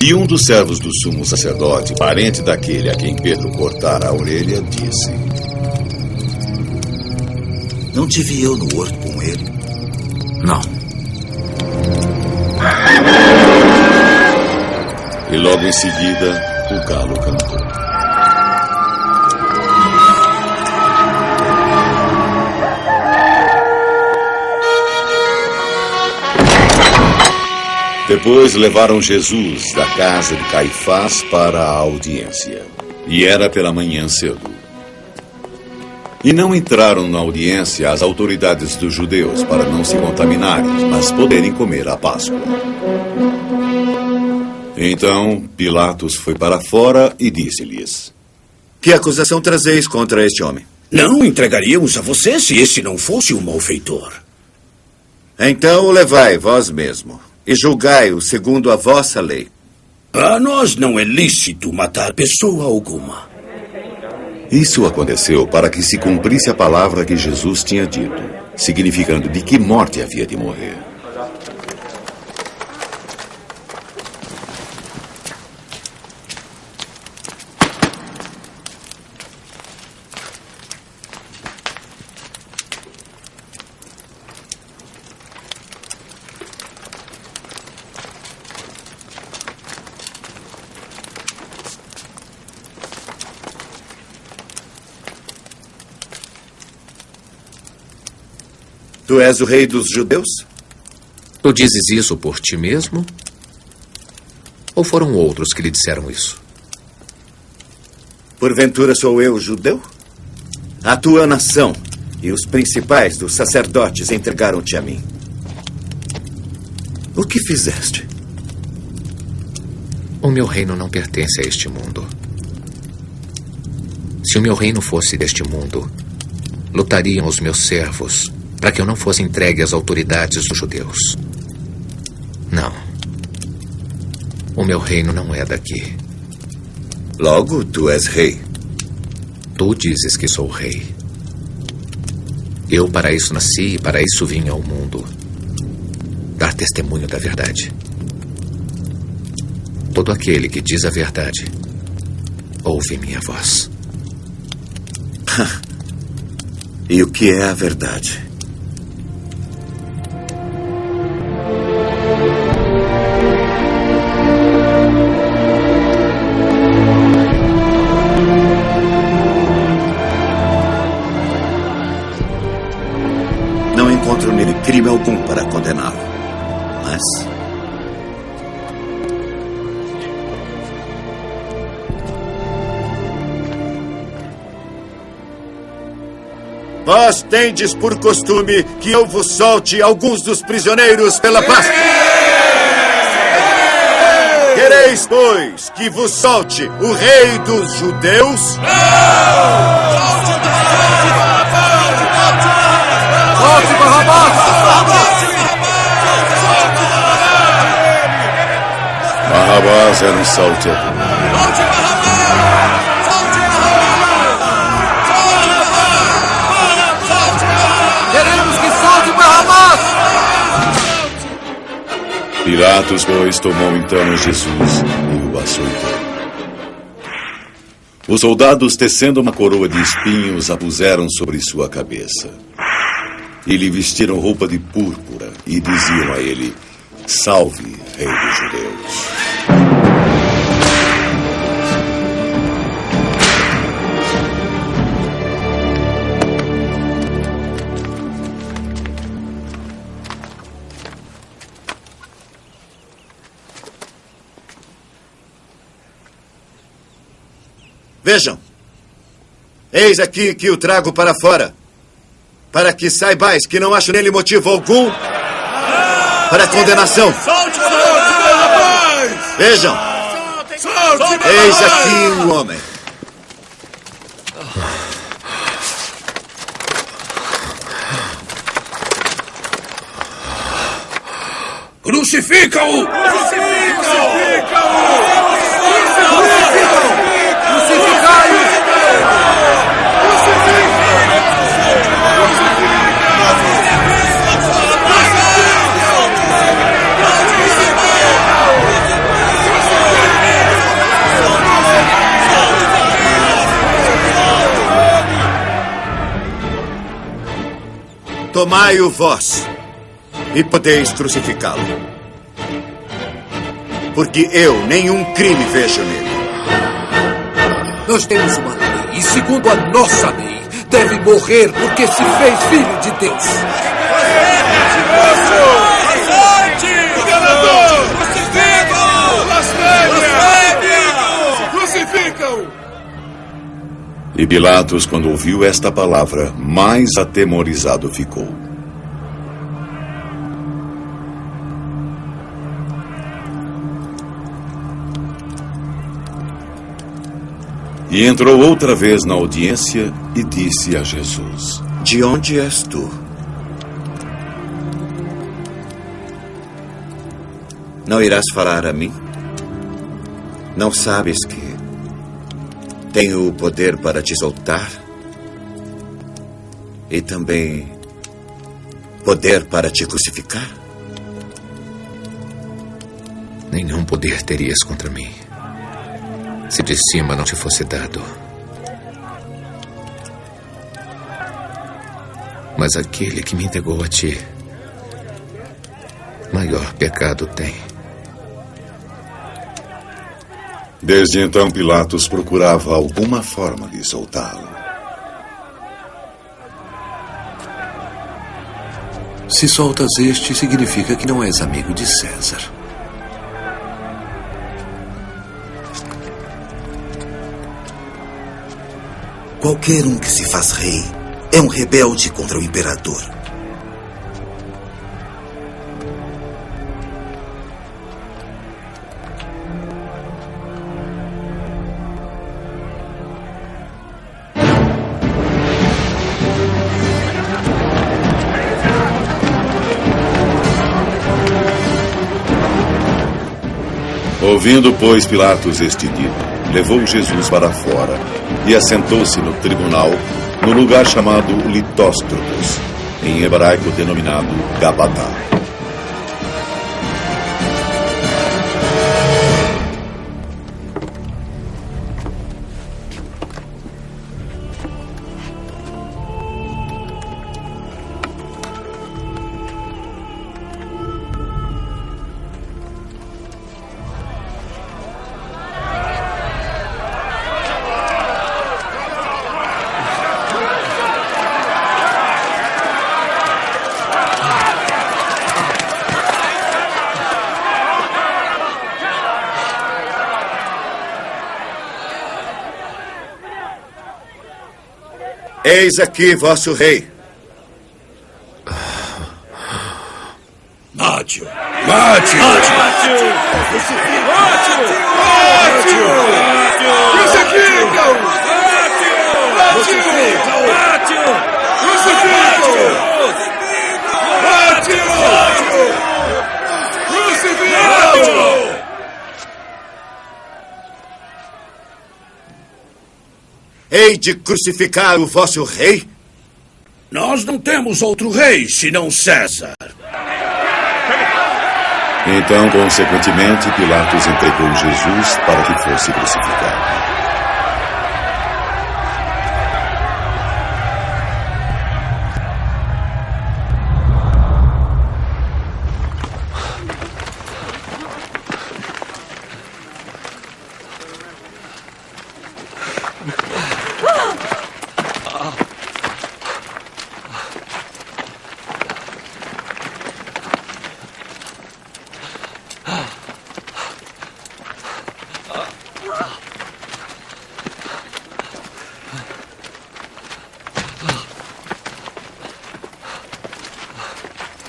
E um dos servos do sumo sacerdote, parente daquele a quem Pedro cortara a orelha, disse: Não te vi eu no horto com ele? Não. E logo em seguida, o galo cantou. Depois levaram Jesus da casa de Caifás para a audiência. E era pela manhã cedo. E não entraram na audiência as autoridades dos judeus para não se contaminarem, mas poderem comer a Páscoa. Então Pilatos foi para fora e disse-lhes: Que acusação trazeis contra este homem? Não entregaríamos a você se este não fosse um malfeitor. Então o levai vós mesmo e julgai-o segundo a vossa lei. A nós não é lícito matar pessoa alguma. Isso aconteceu para que se cumprisse a palavra que Jesus tinha dito, significando de que morte havia de morrer. Tu és o rei dos judeus? Tu dizes isso por ti mesmo? Ou foram outros que lhe disseram isso? Porventura sou eu judeu? A tua nação e os principais dos sacerdotes entregaram-te a mim. O que fizeste? O meu reino não pertence a este mundo. Se o meu reino fosse deste mundo, lutariam os meus servos para que eu não fosse entregue às autoridades dos judeus. Não. O meu reino não é daqui. Logo, tu és rei. Tu dizes que sou rei. Eu para isso nasci e para isso vim ao mundo. Dar testemunho da verdade. Todo aquele que diz a verdade, ouve minha voz. E o que é a verdade? Não encontro nele crime algum para condená-lo. Mas vós tendes por costume que eu vos solte alguns dos prisioneiros pela Páscoa. Quereis, pois, que vos solte o rei dos judeus? Solte Barrabás! Barrabás era um salteador. Queremos que solte Barrabás! Pilatos, pois, tomou então Jesus e o açoitou. Os soldados, tecendo uma coroa de espinhos, a puseram sobre sua cabeça. E lhe vestiram roupa de púrpura e diziam a ele: Salve, rei dos judeus. Vejam, eis aqui que o trago para fora, para que saibais que não acho nele motivo algum para condenação. Vejam, eis aqui o homem. Crucifica-o! tomai-o vós e podeis crucificá-lo. Porque eu nenhum crime vejo nele. Nós temos uma lei, e segundo a nossa lei, deve morrer porque se fez filho de Deus. Crucificam! E Pilatos, quando ouviu esta palavra, mais atemorizado ficou. E entrou outra vez na audiência e disse a Jesus: De onde és tu? Não irás falar a mim? Não sabes que tenho o poder para te soltar? E também poder para te crucificar? Nenhum poder terias contra mim, se de cima não te fosse dado. Mas aquele que me entregou a ti, maior pecado tem. Desde então, Pilatos procurava alguma forma de soltá-lo. Se soltas este, significa que não és amigo de César. Qualquer um que se faz rei é um rebelde contra o imperador. Ouvindo, pois, Pilatos este dito, levou Jesus para fora e assentou-se no tribunal, no lugar chamado Litóstrobos, em hebraico denominado Gabatá. Eis aqui vosso rei. Mate-o! Mate-o! Mate-o! Crucificam! Hei de crucificar o vosso rei? Nós não temos outro rei senão César. Então, consequentemente, Pilatos entregou Jesus para que fosse crucificado.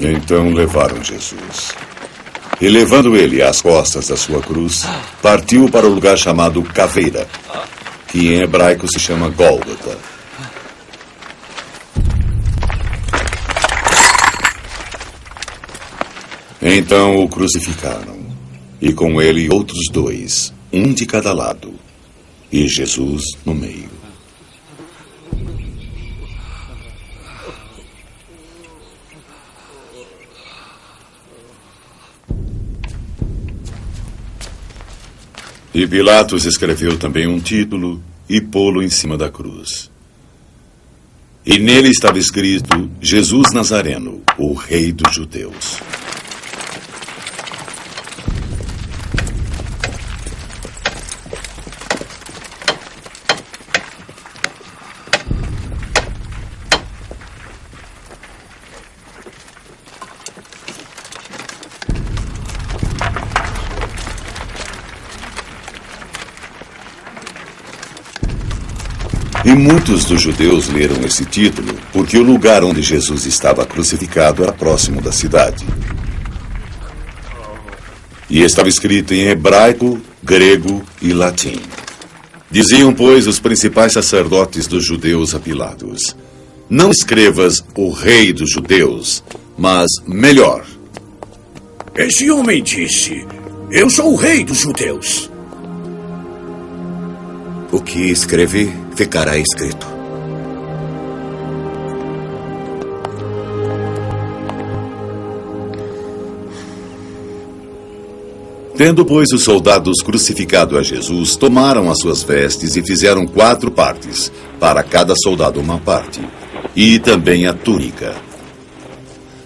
Então levaram Jesus. E levando ele às costas da sua cruz, partiu para o lugar chamado Caveira, que em hebraico se chama Gólgota. Então o crucificaram, e com ele outros dois, um de cada lado, e Jesus no meio. E Pilatos escreveu também um título e pô-lo em cima da cruz. E nele estava escrito: Jesus Nazareno, o Rei dos Judeus. E muitos dos judeus leram esse título porque o lugar onde Jesus estava crucificado era próximo da cidade. E estava escrito em hebraico, grego e latim. Diziam, pois, os principais sacerdotes dos judeus a Pilatos: não escrevas o Rei dos Judeus, mas melhor. Esse homem disse: eu sou o Rei dos Judeus. O que escrevi ficará escrito. Tendo, pois, os soldados crucificado a Jesus, tomaram as suas vestes e fizeram 4 partes, para cada soldado uma parte, e também a túnica.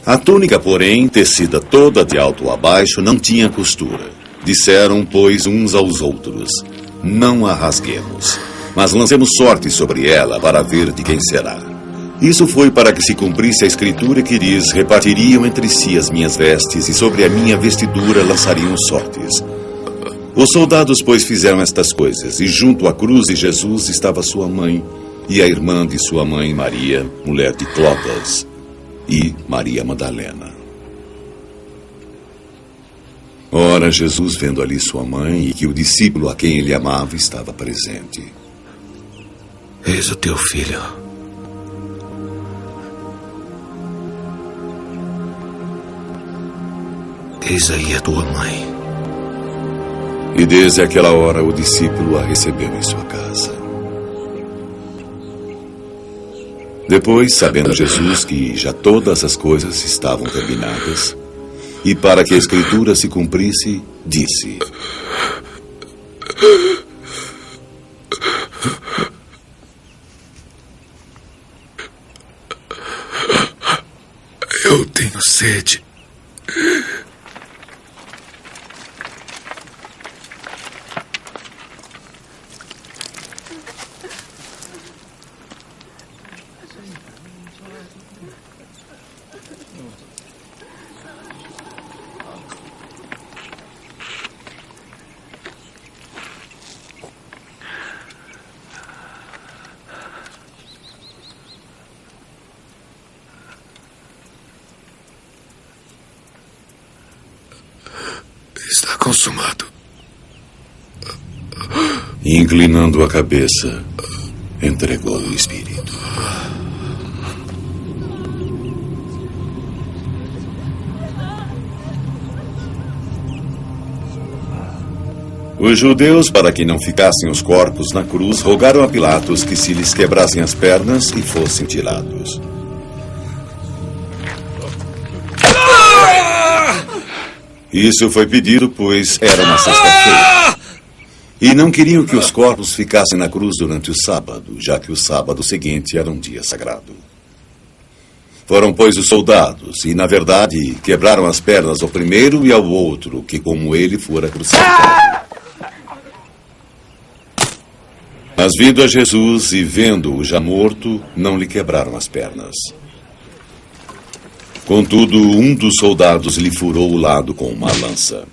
A túnica, porém, tecida toda de alto a baixo, não tinha costura. Disseram, pois, uns aos outros: não a rasguemos, mas lancemos sorte sobre ela para ver de quem será. Isso foi para que se cumprisse a escritura que diz: repartiriam entre si as minhas vestes e sobre a minha vestidura lançariam sortes. Os soldados, pois, fizeram estas coisas, e junto à cruz de Jesus estava sua mãe e a irmã de sua mãe, Maria, mulher de Clopas, e Maria Madalena. Ora, Jesus, vendo ali sua mãe e que o discípulo a quem ele amava estava presente: Eis o teu filho. Eis aí a tua mãe. E desde aquela hora o discípulo a recebeu em sua casa. Depois, sabendo Jesus que já todas as coisas estavam terminadas, e para que a escritura se cumprisse, disse: Eu tenho sede. Está consumado. E, inclinando a cabeça, entregou o espírito. Os judeus, para que não ficassem os corpos na cruz, rogaram a Pilatos que se lhes quebrassem as pernas e fossem tirados. Isso foi pedido, pois era uma sexta-feira. E não queriam que os corpos ficassem na cruz durante o sábado, já que o sábado seguinte era um dia sagrado. Foram, pois, os soldados, e, na verdade, quebraram as pernas ao primeiro e ao outro, que como ele fora crucificado. Mas, vindo a Jesus e vendo-o já morto, não lhe quebraram as pernas. Contudo, um dos soldados lhe furou o lado com uma lança.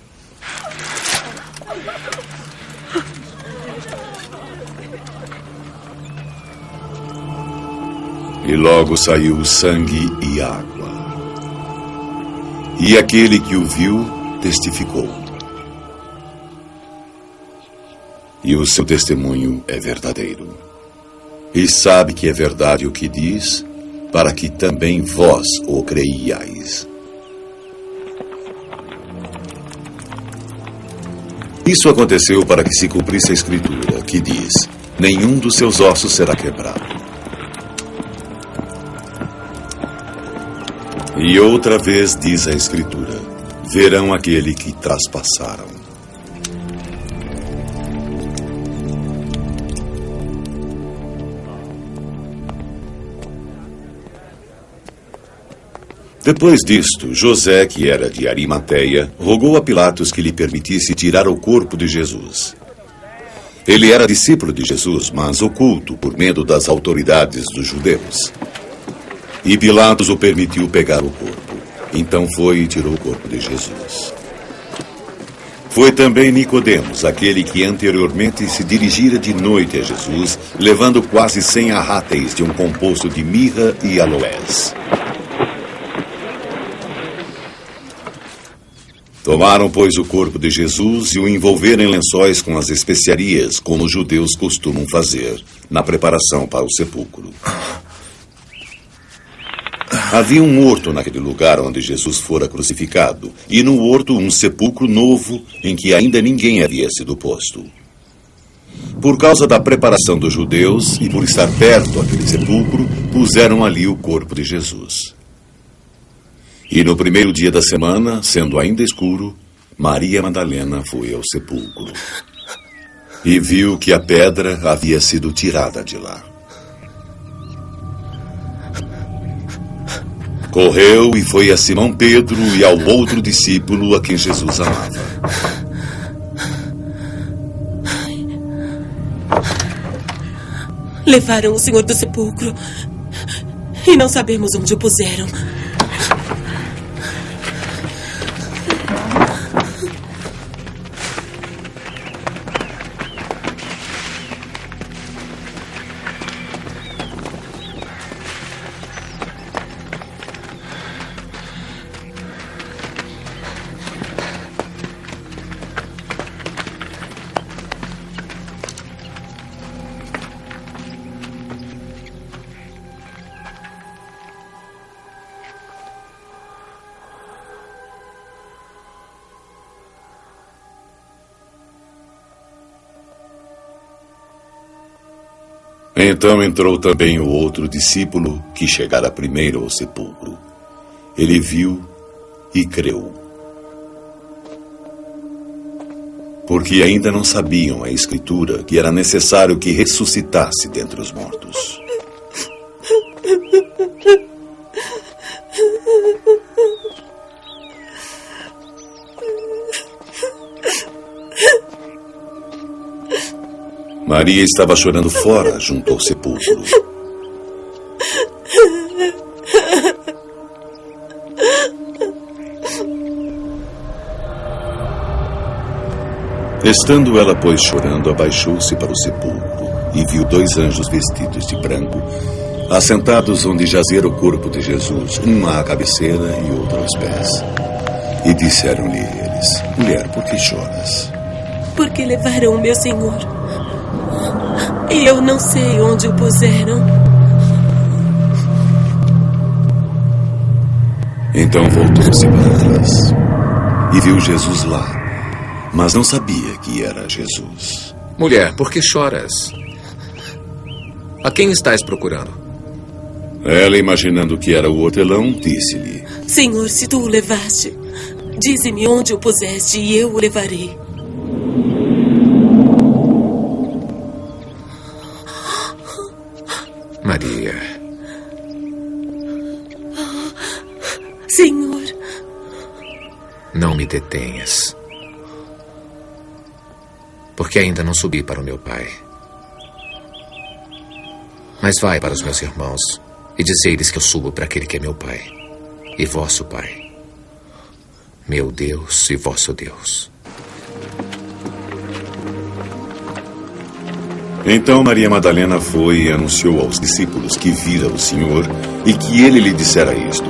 E logo saiu sangue e água. E aquele que o viu testificou. E o seu testemunho é verdadeiro. E sabe que é verdade o que diz, para que também vós o creiais. Isso aconteceu para que se cumprisse a escritura, que diz: nenhum dos seus ossos será quebrado. E outra vez diz a escritura: verão aquele que traspassaram. Depois disto, José, que era de Arimateia, rogou a Pilatos que lhe permitisse tirar o corpo de Jesus. Ele era discípulo de Jesus, mas oculto por medo das autoridades dos judeus. E Pilatos o permitiu pegar o corpo. Então foi e tirou o corpo de Jesus. Foi também Nicodemos, aquele que anteriormente se dirigira de noite a Jesus, levando quase 100 arráteis de um composto de mirra e aloés. Tomaram, pois, o corpo de Jesus e o envolveram em lençóis com as especiarias, como os judeus costumam fazer, na preparação para o sepulcro. Havia um horto naquele lugar onde Jesus fora crucificado, e no horto um sepulcro novo em que ainda ninguém havia sido posto. Por causa da preparação dos judeus e por estar perto daquele sepulcro, puseram ali o corpo de Jesus. E no primeiro dia da semana, sendo ainda escuro, Maria Madalena foi ao sepulcro e viu que a pedra havia sido tirada de lá. Correu e foi a Simão Pedro e ao outro discípulo a quem Jesus amava. Levaram o Senhor do sepulcro e não sabemos onde o puseram. Então entrou também o outro discípulo que chegara primeiro ao sepulcro. Ele viu e creu. Porque ainda não sabiam a Escritura que era necessário que ressuscitasse dentre os mortos. Maria estava chorando fora, junto ao sepulcro. Estando ela, pois, chorando, abaixou-se para o sepulcro e viu 2 anjos vestidos de branco, assentados onde jazera o corpo de Jesus, um à cabeceira e outro aos pés. E disseram-lhe eles: Mulher, por que choras? Porque levaram o meu Senhor e eu não sei onde o puseram. Então voltou-se para trás e viu Jesus lá, mas não sabia que era Jesus. Mulher, por que choras? A quem estás procurando? Ela, imaginando que era o hortelão, disse-lhe: Senhor, se tu o levaste, dize-me onde o puseste e eu o levarei. Maria. Senhor. Não me detenhas. Porque ainda não subi para o meu Pai. Mas vai para os meus irmãos e dize-lhes que eu subo para aquele que é meu Pai e vosso Pai, meu Deus e vosso Deus. Então Maria Madalena foi e anunciou aos discípulos que vira o Senhor e que ele lhe dissera isto.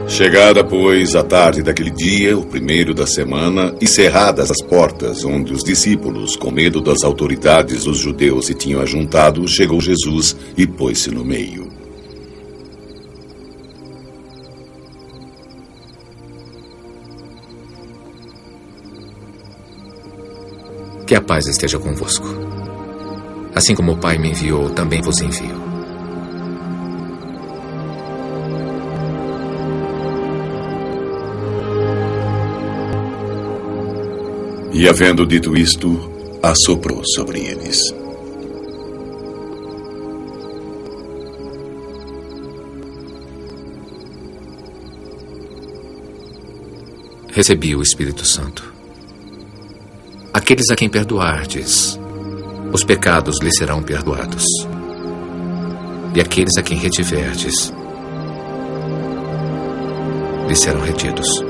Chegada, pois, a tarde daquele dia, o primeiro da semana, e cerradas as portas onde os discípulos, com medo das autoridades dos judeus, se tinham ajuntado, chegou Jesus e pôs-se no meio. Que a paz esteja convosco. Assim como o Pai me enviou, também vos envio. E, havendo dito isto, assoprou sobre eles. recebi o Espírito Santo. Aqueles a quem perdoardes, os pecados lhes serão perdoados. E aqueles a quem retiverdes, lhes serão retidos.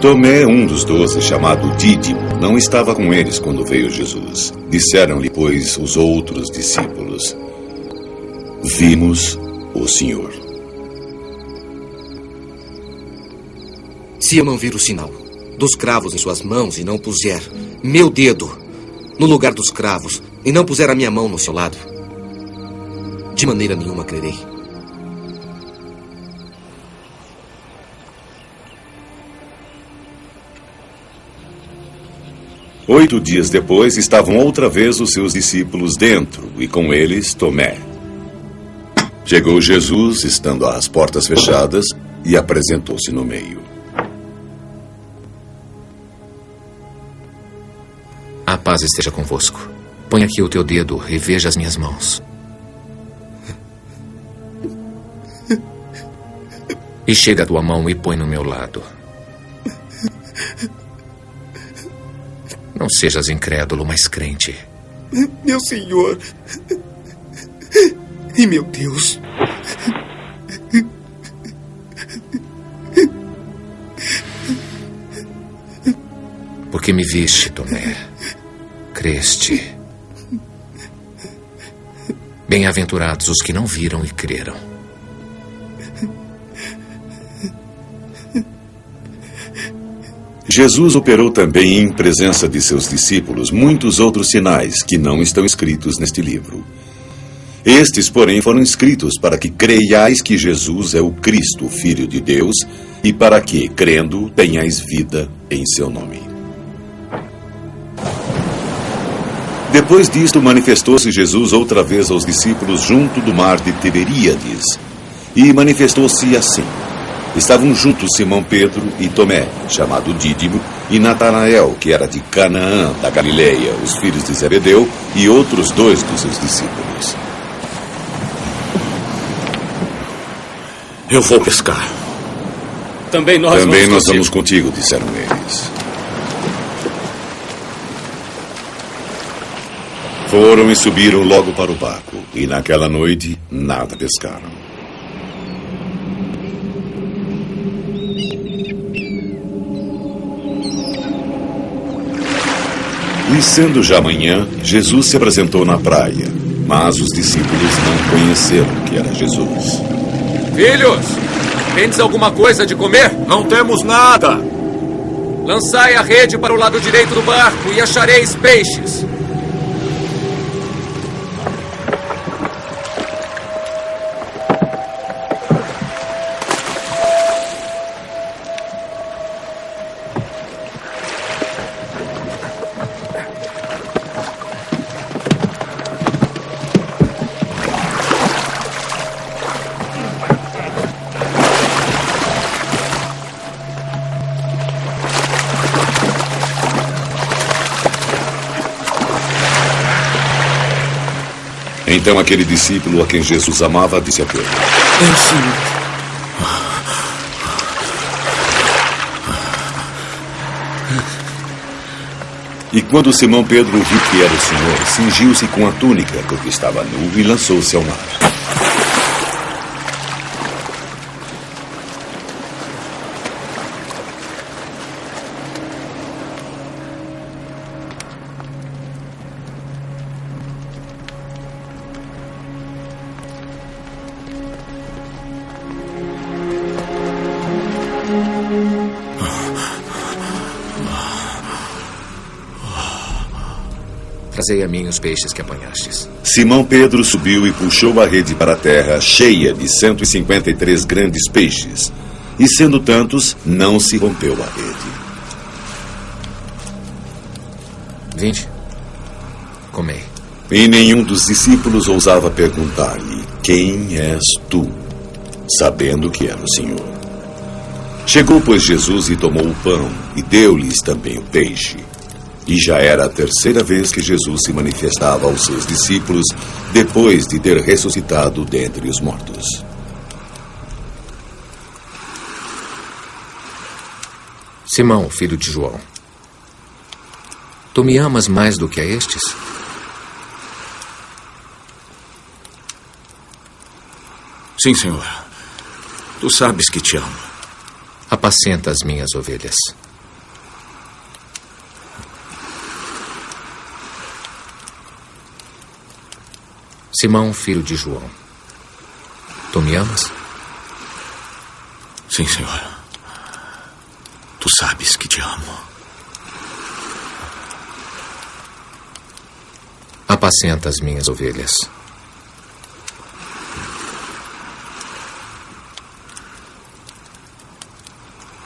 Tomé, um dos 12, chamado Dídimo, não estava com eles quando veio Jesus. Disseram-lhe, pois, os outros discípulos: Vimos o Senhor. Se eu não vir o sinal dos cravos em suas mãos e não puser meu dedo no lugar dos cravos e não puser a minha mão no seu lado, de maneira nenhuma crerei. Oito dias depois, estavam outra vez os seus discípulos dentro, e com eles Tomé. Chegou Jesus, estando as portas fechadas, e apresentou-se no meio. A paz esteja convosco. Põe aqui o teu dedo e veja as minhas mãos. E chega a tua mão e põe no meu lado. Não sejas incrédulo, mas crente. Meu Senhor e meu Deus. Porque me viste, Tomé, creste. Bem-aventurados os que não viram e creram. Jesus operou também, em presença de seus discípulos, muitos outros sinais que não estão escritos neste livro. Estes, porém, foram escritos para que creiais que Jesus é o Cristo, o Filho de Deus, e para que, crendo, tenhais vida em seu nome. Depois disto, manifestou-se Jesus outra vez aos discípulos junto do mar de Tiberíades, e manifestou-se assim. Estavam juntos Simão Pedro e Tomé, chamado Dídimo, e Natanael, que era de Canaã, da Galileia, os filhos de Zebedeu, e outros 2 dos seus discípulos. Eu vou pescar. Também nós vamos contigo, disseram eles. Foram e subiram logo para o barco, e naquela noite nada pescaram. E sendo já manhã, Jesus se apresentou na praia, mas os discípulos não conheceram que era Jesus. Filhos, tendes alguma coisa de comer? Não temos nada. Lançai a rede para o lado direito do barco e achareis peixes. Então aquele discípulo a quem Jesus amava disse a Pedro: É o Senhor. E quando Simão Pedro viu que era o Senhor, cingiu-se com a túnica, porque estava nu, e lançou-se ao mar. Trazei a mim os peixes que apanhastes. Simão Pedro subiu e puxou a rede para a terra, cheia de 153 grandes peixes. E sendo tantos, não se rompeu a rede. Vinde, comei. E nenhum dos discípulos ousava perguntar-lhe: Quem és tu? Sabendo que era o Senhor. Chegou, pois, Jesus e tomou o pão, e deu-lhes também o peixe. E já era a terceira vez que Jesus se manifestava aos seus discípulos, depois de ter ressuscitado dentre os mortos. Simão, filho de João, tu me amas mais do que a estes? Sim, Senhor. Tu sabes que te amo. Apacenta as minhas ovelhas. Simão, filho de João, tu me amas? Sim, Senhor. Tu sabes que te amo. Apacenta as minhas ovelhas.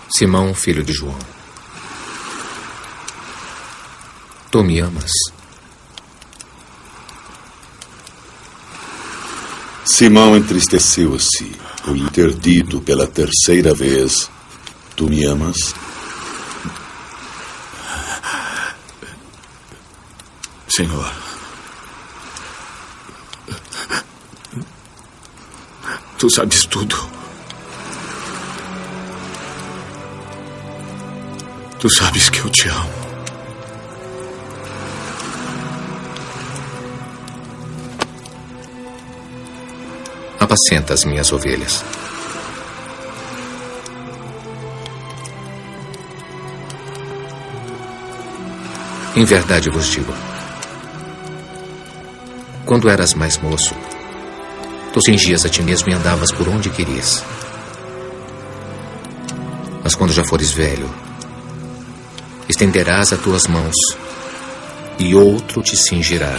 Simão, filho de João, tu me amas? Simão entristeceu-se por lhe ter dito pela terceira vez: tu me amas? Senhor, tu sabes tudo. Tu sabes que eu te amo. Apacenta as minhas ovelhas. Em verdade vos digo, quando eras mais moço, tu cingias a ti mesmo e andavas por onde querias. Mas quando já fores velho, estenderás as tuas mãos, e outro te cingirá,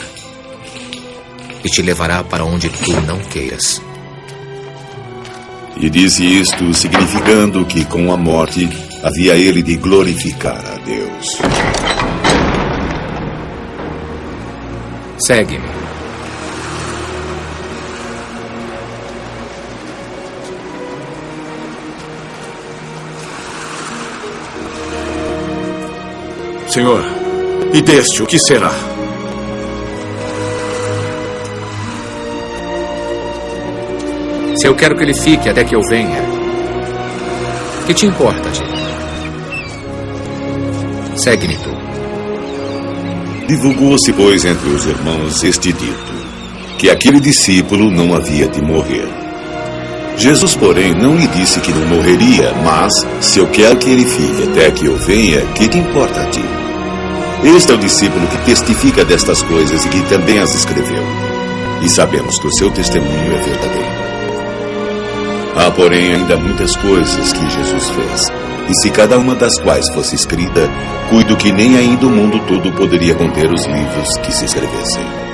e te levará para onde tu não queiras. E disse isto, significando que com a morte havia ele de glorificar a Deus. Segue-me. Senhor, e deste o que será? Se eu quero que ele fique até que eu venha, que te importa, Tio? Segue-me tu. Divulgou-se, pois, entre os irmãos este dito, que aquele discípulo não havia de morrer. Jesus, porém, não lhe disse que não morreria, mas, se eu quero que ele fique até que eu venha, que te importa a ti? Este é o discípulo que testifica destas coisas e que também as escreveu. E sabemos que o seu testemunho é verdadeiro. Há, porém, ainda muitas coisas que Jesus fez. E se cada uma das quais fosse escrita, cuido que nem ainda o mundo todo poderia conter os livros que se escrevessem.